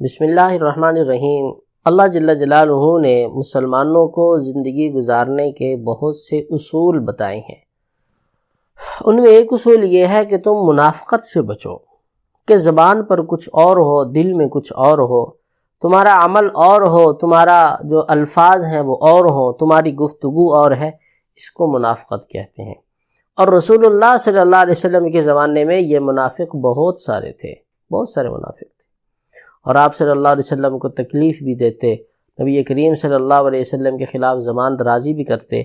بسم اللہ الرحمن الرحیم۔ اللہ جل جلالہ نے مسلمانوں کو زندگی گزارنے کے بہت سے اصول بتائے ہیں۔ ان میں ایک اصول یہ ہے کہ تم منافقت سے بچو، کہ زبان پر کچھ اور ہو، دل میں کچھ اور ہو، تمہارا عمل اور ہو، تمہارا جو الفاظ ہیں وہ اور ہوں، تمہاری گفتگو اور ہے، اس کو منافقت کہتے ہیں۔ اور رسول اللہ صلی اللہ علیہ وسلم کے زمانے میں یہ منافق بہت سارے تھے، بہت سارے منافق تھے، اور آپ صلی اللہ علیہ وسلم کو تکلیف بھی دیتے، نبی کریم صلی اللہ علیہ وسلم کے خلاف زبان درازی بھی کرتے۔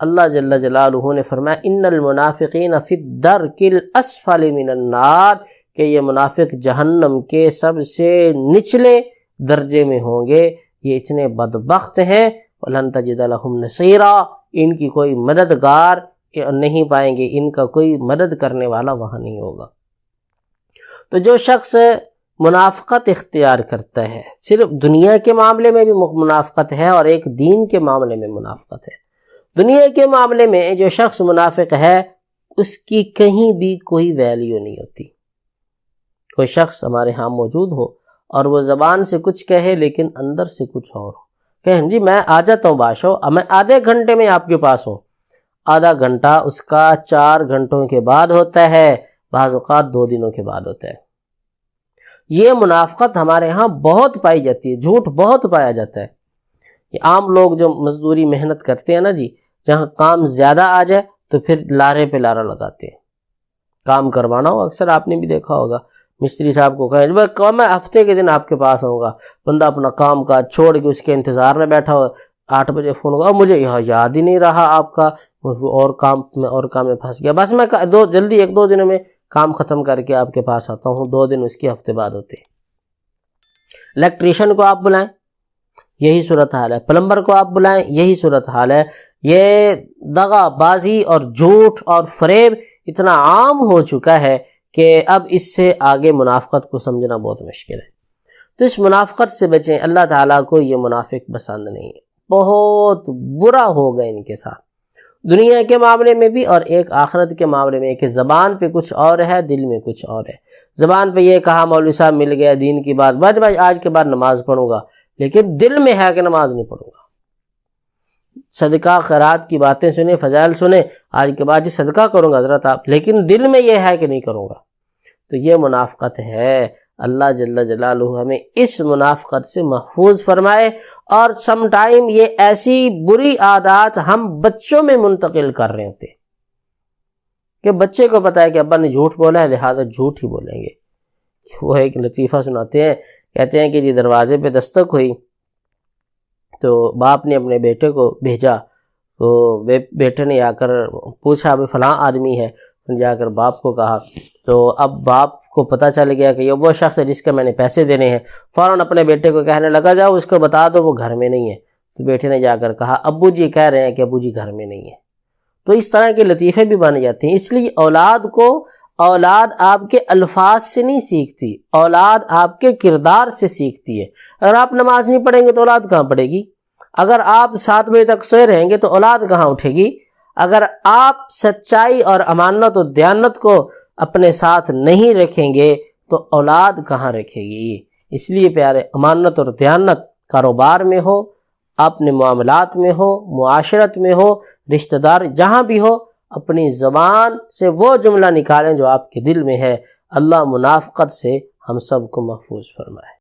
اللہ جل جلالہ نے فرمایا ان المنافقین فی الدرک الاسفل من النار، کہ یہ منافق جہنم کے سب سے نچلے درجے میں ہوں گے، یہ اتنے بدبخت ہیں، وَلَن تَجِدَ لَهُمْ نَصِيرًا، ان کی کوئی مددگار نہیں پائیں گے، ان کا کوئی مدد کرنے والا وہاں نہیں ہوگا۔ تو جو شخص منافقت اختیار کرتا ہے، صرف دنیا کے معاملے میں بھی منافقت ہے اور ایک دین کے معاملے میں منافقت ہے۔ دنیا کے معاملے میں جو شخص منافق ہے اس کی کہیں بھی کوئی ویلیو نہیں ہوتی۔ کوئی شخص ہمارے ہاں موجود ہو اور وہ زبان سے کچھ کہے لیکن اندر سے کچھ اور ہو، کہیں جی میں آ جاتا ہوں بادشاہ، میں آدھے گھنٹے میں آپ کے پاس ہوں، آدھا گھنٹہ اس کا 4 گھنٹوں کے بعد ہوتا ہے، بعض اوقات 2 دنوں کے بعد ہوتا ہے۔ یہ منافقت ہمارے ہاں بہت پائی جاتی ہے، جھوٹ بہت پایا جاتا ہے۔ یہ عام لوگ جو مزدوری محنت کرتے ہیں نا جی، جہاں کام زیادہ آ جائے تو پھر لارے پہ لارا لگاتے ہیں۔ کام کروانا ہو، اکثر آپ نے بھی دیکھا ہوگا، مستری صاحب کو کہیں بھائی میں ہفتے کے دن آپ کے پاس آؤں گا، بندہ اپنا کام کاج چھوڑ کے اس کے انتظار میں بیٹھا ہو، 8 بجے فون ہوگا، مجھے یہاں یاد ہی نہیں رہا آپ کا، اور کام میں پھنس گیا، بس میں جلدی 1-2 دنوں میں کام ختم کر کے آپ کے پاس آتا ہوں، 2 دن اس کے ہفتے بعد ہوتے ہیں۔ الیکٹریشین کو آپ بلائیں، یہی صورتحال ہے، پلمبر کو آپ بلائیں، یہی صورتحال ہے۔ یہ دغا بازی اور جھوٹ اور فریب اتنا عام ہو چکا ہے کہ اب اس سے آگے منافقت کو سمجھنا بہت مشکل ہے۔ تو اس منافقت سے بچیں، اللہ تعالیٰ کو یہ منافق پسند نہیں ہے، بہت برا ہوگا ان کے ساتھ، دنیا کے معاملے میں بھی اور ایک آخرت کے معاملے میں، کہ زبان پہ کچھ اور ہے، دل میں کچھ اور ہے۔ زبان پہ یہ کہا مولوی صاحب مل گیا دین کی بات، بھائی آج کے بعد نماز پڑھوں گا، لیکن دل میں ہے کہ نماز نہیں پڑھوں گا۔ صدقہ خیرات کی باتیں سنیں، فضائل سنیں، آج کے بعد صدقہ کروں گا حضرت آپ، لیکن دل میں یہ ہے کہ نہیں کروں گا، تو یہ منافقت ہے۔ اللہ جل جلالہ ہمیں اس منافقت سے محفوظ فرمائے۔ اور سم ٹائم یہ ایسی بری عادات ہم بچوں میں منتقل کر رہے ہوتے کہ بچے کو پتا ہے کہ ابا نے جھوٹ بولا ہے لہذا جھوٹ ہی بولیں گے۔ وہ ایک لطیفہ سناتے ہیں، کہتے ہیں کہ جی دروازے پہ دستک ہوئی تو باپ نے اپنے بیٹے کو بھیجا، تو بیٹے نے آ کر پوچھا ابھی فلاں آدمی ہے، جا کر باپ کو کہا، تو اب باپ کو پتہ چل گیا کہ یہ وہ شخص ہے جس کے میں نے پیسے دینے ہیں، فوراً اپنے بیٹے کو کہنے لگا جاؤ اس کو بتا دو وہ گھر میں نہیں ہے۔ تو بیٹے نے جا کر کہا ابو جی کہہ رہے ہیں کہ ابو جی گھر میں نہیں ہے۔ تو اس طرح کے لطیفے بھی بن جاتے ہیں۔ اس لیے اولاد آپ کے الفاظ سے نہیں سیکھتی، اولاد آپ کے کردار سے سیکھتی ہے۔ اگر آپ نماز نہیں پڑھیں گے تو اولاد کہاں پڑھے گی؟ اگر آپ 7 بجے تک سوئے رہیں گے تو اولاد کہاں اٹھے گی؟ اگر آپ سچائی اور امانت و دیانت کو اپنے ساتھ نہیں رکھیں گے تو اولاد کہاں رکھے گی؟ اس لیے پیارے، امانت اور دیانت کاروبار میں ہو، اپنے معاملات میں ہو، معاشرت میں ہو، رشتہ دار جہاں بھی ہو، اپنی زبان سے وہ جملہ نکالیں جو آپ کے دل میں ہے۔ اللہ منافقت سے ہم سب کو محفوظ فرمائے۔